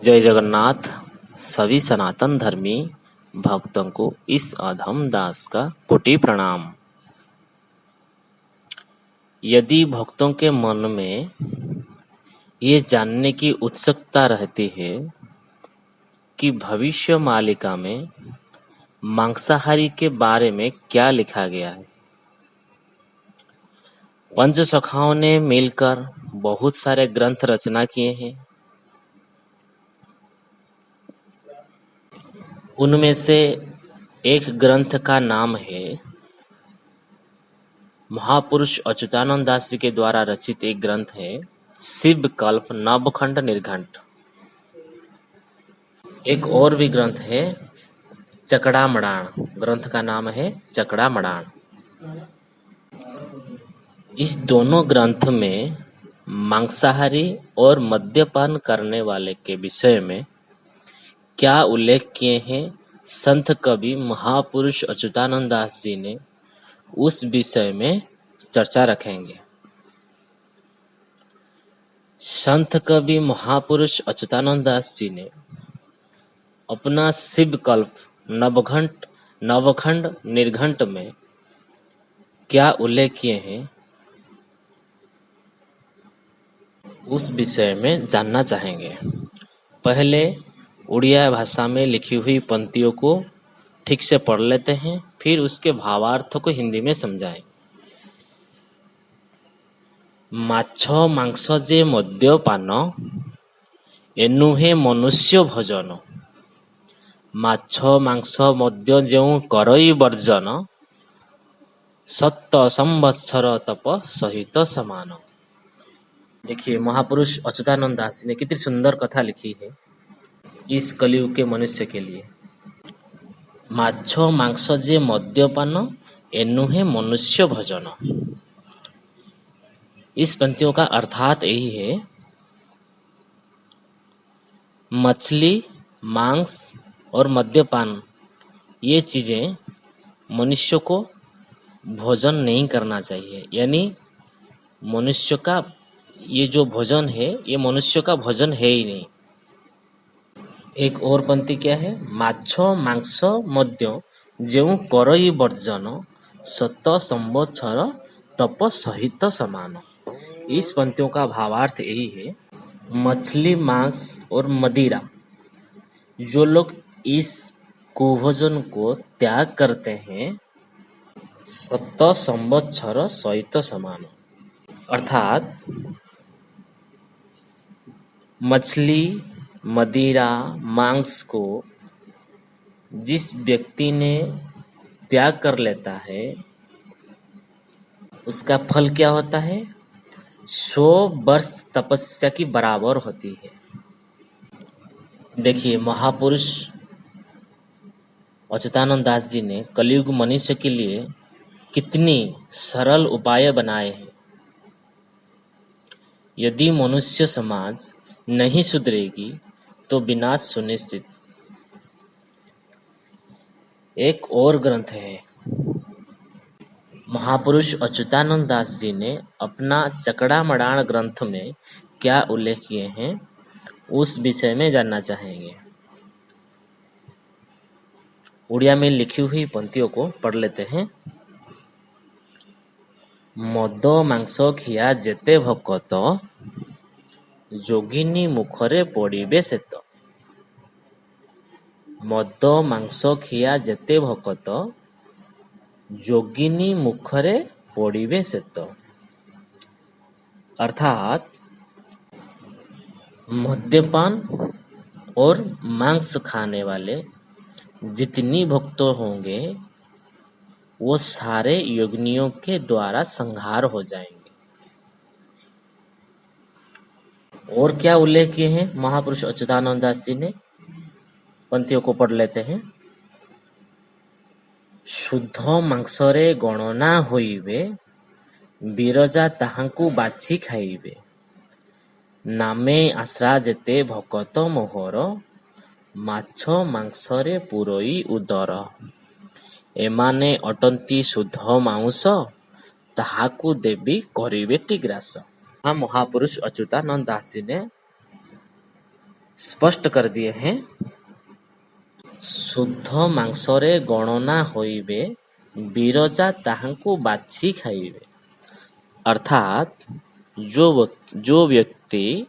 जय जगन्नाथ। सभी सनातन धर्मी भक्तों को इस अधम दास का कोटि प्रणाम। यदि भक्तों के मन में ये जानने की उत्सुकता रहती है कि भविष्य मालिका में मांसाहारी के बारे में क्या लिखा गया है, पंच सखाओं ने मिलकर बहुत सारे ग्रंथ रचना किए हैं। उनमें से एक ग्रंथ का नाम है महापुरुष अच्युतानंद दास जी के द्वारा रचित एक ग्रंथ है शिव कल्प नवखंड निर्घंट। एक और भी ग्रंथ है चकड़ामड़ाण, ग्रंथ का नाम है चकड़ामड़ाण। इस दोनों ग्रंथ में मांसाहारी और मद्यपान करने वाले के विषय में क्या उल्लेख किए हैं, संत कवि महापुरुष अच्युतानंद दास जी ने उस विषय में चर्चा रखेंगे। संत कवि महापुरुष अच्युतानंद दास जी ने अपना शिव कल्प नवखंड निर्घंट में क्या उल्लेख किए हैं, उस विषय में जानना चाहेंगे। पहले उड़िया भाषा में लिखी हुई पंक्तियों को ठीक से पढ़ लेते हैं, फिर उसके भावार्थ को हिंदी में समझाएं। माछ मांस जे मद्यपान एनुहे मनुष्य भोजन, माछ मांस मद्य जेउ करई वर्जन, सत्त संवत्सर तप सहित समान। देखिए, महापुरुष अच्युतानंद दास जी ने कितनी सुंदर कथा लिखी है इस कलयुग के मनुष्य के लिए। माछ मांस जे मद्यपान एनुहे मनुष्य भोजन, इस पंक्तियों का अर्थात यही है, मछली, मांस और मद्यपान ये चीजें मनुष्य को भोजन नहीं करना चाहिए। यानी मनुष्य का ये जो भोजन है ये मनुष्य का भोजन है ही नहीं। एक और पंक्ति क्या है, माछ मांस मद्य जेउ करई वर्जन, सत संवत्सर तप सहित समान। इस पंक्तियों का भावार्थ यही है, मछली, मांस और मदिरा, जो लोग इस कुभोजन को त्याग करते हैं, सत संवत्सर सहित समान। अर्थात मछली, मदिरा, मांस को जिस व्यक्ति ने त्याग कर लेता है उसका फल क्या होता है, 100 वर्ष तपस्या की बराबर होती है। देखिए, महापुरुष अच्युतानंद दास जी ने कलयुग मनुष्य के लिए कितनी सरल उपाय बनाए हैं। यदि मनुष्य समाज नहीं सुधरेगी तो विनाश सुनिश्चित। एक और ग्रंथ है, महापुरुष अच्युतानंद दास जी ने अपना चकड़ामड़ाण ग्रंथ में क्या उल्लेख किए हैं, उस विषय में जानना चाहेंगे। उड़िया में लिखी हुई पंक्तियों को पढ़ लेते हैं। मद मांस खिया जेते भकत, जोगिनी मुखरे पड़िबे सेत। मद मांस खिया जेते भकत, जोगिनी मुखरे पड़िबे सेत। अर्थात मद्यपान और मांस खाने वाले जितनी भक्त होंगे वो सारे योगिनियों के द्वारा संहार हो जाएंगे। और क्या उल्लेख किए हैं महापुरुष अच्युतानंद दास जी ने, पंक्तियों को पढ़ लेते हैं। शुद्ध मांसरे गणना होइबे, बिरजा ताहांकु बाछि खाइबे। नामे आश्रा जेते भकत मोहर, माछ मांसरे पुरोई उदर। एमाने अटंती शुद्ध मांस, ताहाकु देवी करिबेटी ग्रास। महापुरुष अच्युतानंद दास जी ने स्पष्ट कर दिए हैं। शुद्ध मांसरे गणना होइबे, बिरजा ताहांकु बाछि खाइबे। अर्थात जो व्यक्ति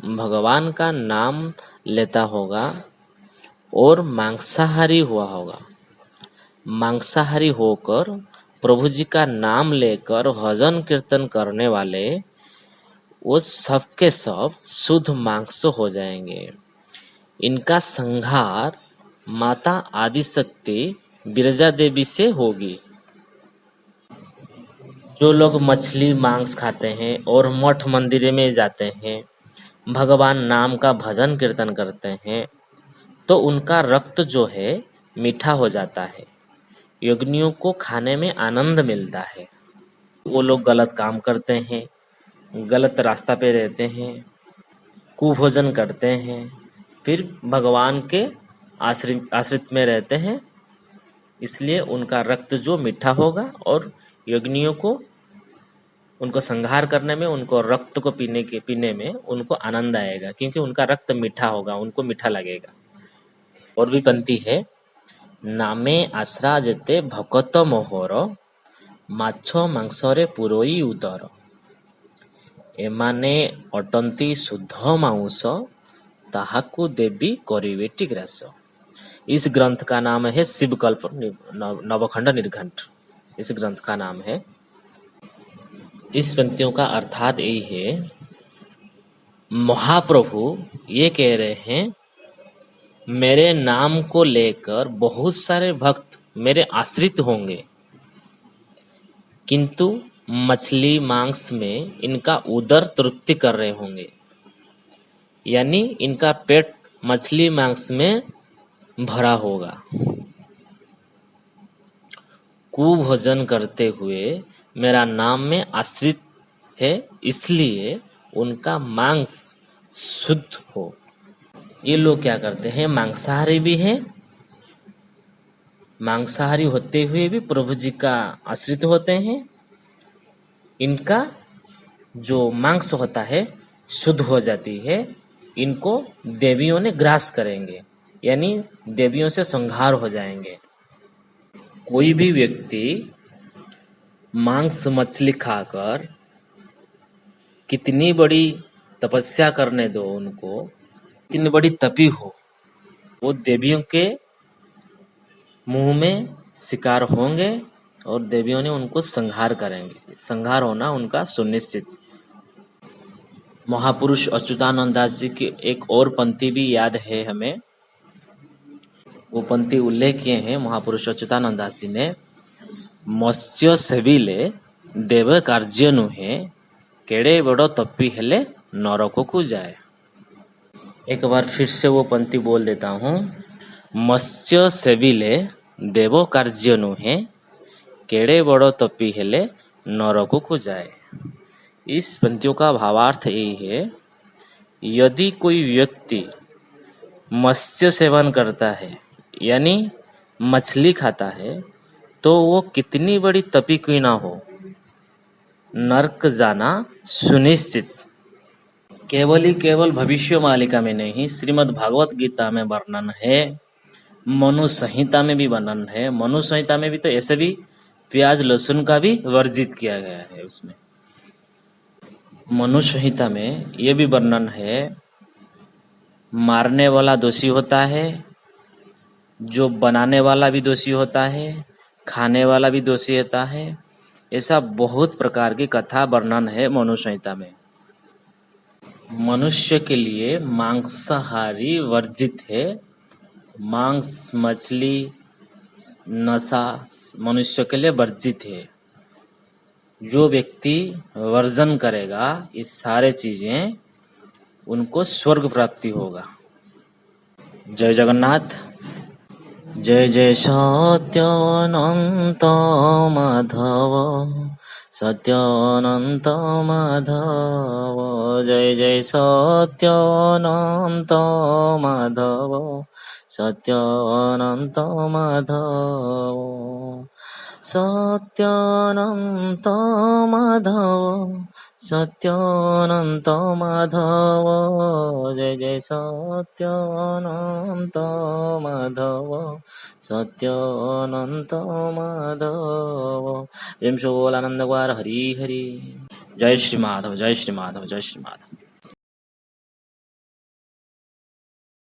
भगवान का नाम लेता होगा और मांसाहारी हुआ होगा, मांसाहारी होकर प्रभु जी का नाम लेकर भजन कीर्तन करने वाले, वो सब के सब शुद्ध मांस हो जाएंगे। इनका संहार माता आदिशक्ति बिरजा देवी से होगी। जो लोग मछली मांस खाते हैं और मठ मंदिर में जाते हैं, भगवान नाम का भजन कीर्तन करते हैं, तो उनका रक्त जो है मीठा हो जाता है, यज्ञियों को खाने में आनंद मिलता है। वो लोग गलत काम करते हैं, गलत रास्ता पे रहते हैं, कुभोजन करते हैं, फिर भगवान के आश्रित में रहते हैं, इसलिए उनका रक्त जो मीठा होगा और यज्ञियों को उनको संहार करने में, उनको रक्त को पीने में उनको आनंद आएगा, क्योंकि उनका रक्त मीठा होगा, उनको मीठा लगेगा। और भी पंक्ति है, नामे आश्रा जेते भकत मोहर, माछ मांसरे पुरोई उदर, एमाने अटंती शुद्ध मांस, ताहाकु देवी करिवेटी ग्रास। इस ग्रंथ का नाम है शिवकल्प नवखंड निर्घंट, इस ग्रंथ का नाम है। इस पंक्तियों का अर्थात यही है, महाप्रभु ये कह रहे हैं, मेरे नाम को लेकर बहुत सारे भक्त मेरे आश्रित होंगे, किंतु मछली मांस में इनका उदर तृप्ति कर रहे होंगे, यानी इनका पेट मछली मांस में भरा होगा। कुभोजन करते हुए मेरा नाम में आश्रित है, इसलिए उनका मांस शुद्ध हो। ये लोग क्या करते हैं, मांसाहारी भी हैं, मांसाहारी होते हुए भी प्रभु जी का आश्रित होते हैं, इनका जो मांस होता है शुद्ध हो जाती है, इनको देवियों ने ग्रास करेंगे, यानी देवियों से संहार हो जाएंगे। कोई भी व्यक्ति मांस मछली खाकर कितनी बड़ी तपस्या करने दो उनको, कितनी बड़ी तपी हो, वो देवियों के मुंह में शिकार होंगे और देवियों ने उनको संहार करेंगे। संहार होना उनका सुनिश्चित। महापुरुष अच्युतानंद दास जी की एक और पंक्ति भी याद है हमें, वो पंक्ति उल्लेख किए हैं महापुरुष अच्युतानंद दास जी ने, मत्स्य सेविले देव कार्य नुहे, केड़े बड़ो तप्पी हेले नरक को जाए। एक बार फिर से वो पंक्ति बोल देता हूँ, मत्स्य सेविले देव कार्य नुहे, केड़े बड़ो तप्पी हेले नरक को जाए। इस पंक्तियों का भावार्थ यही है, यदि कोई व्यक्ति मत्स्य सेवन करता है, यानी मछली खाता है, तो वो कितनी बड़ी तपी क्यों ना हो, नरक जाना सुनिश्चित। केवल ही केवल भविष्य मालिका में नहीं, श्रीमद् भागवत गीता में वर्णन है, मनु संहिता में भी वर्णन है। मनु संहिता में भी तो ऐसे भी प्याज लहसुन का भी वर्जित किया गया है। उसमें मनु संहिता में ये भी वर्णन है, मारने वाला दोषी होता है, जो बनाने वाला भी दोषी होता है, खाने वाला भी दोषी होता है। ऐसा बहुत प्रकार की कथा वर्णन है मनु संहिता में। मनुष्य के लिए मांसाहारी वर्जित है, मांस मछली नशा मनुष्य के लिए वर्जित है। जो व्यक्ति वर्जन करेगा ये सारे चीजें, उनको स्वर्ग प्राप्ति होगा। जय जगन्नाथ। जय जय सत्यानंत माधव, सत्यानंत माधव, जय जय सत्यानंत माधव, सत्यानंत माधव, सत्यानंत माधव, सत्यानंत माधव, जय जय सत्यानंत माधव, सत्यानंत माधव। प्रेम से बोल आनंद ग्वार हरि हरि। जय श्री माधव, जय श्री माधव, जय श्री माधव।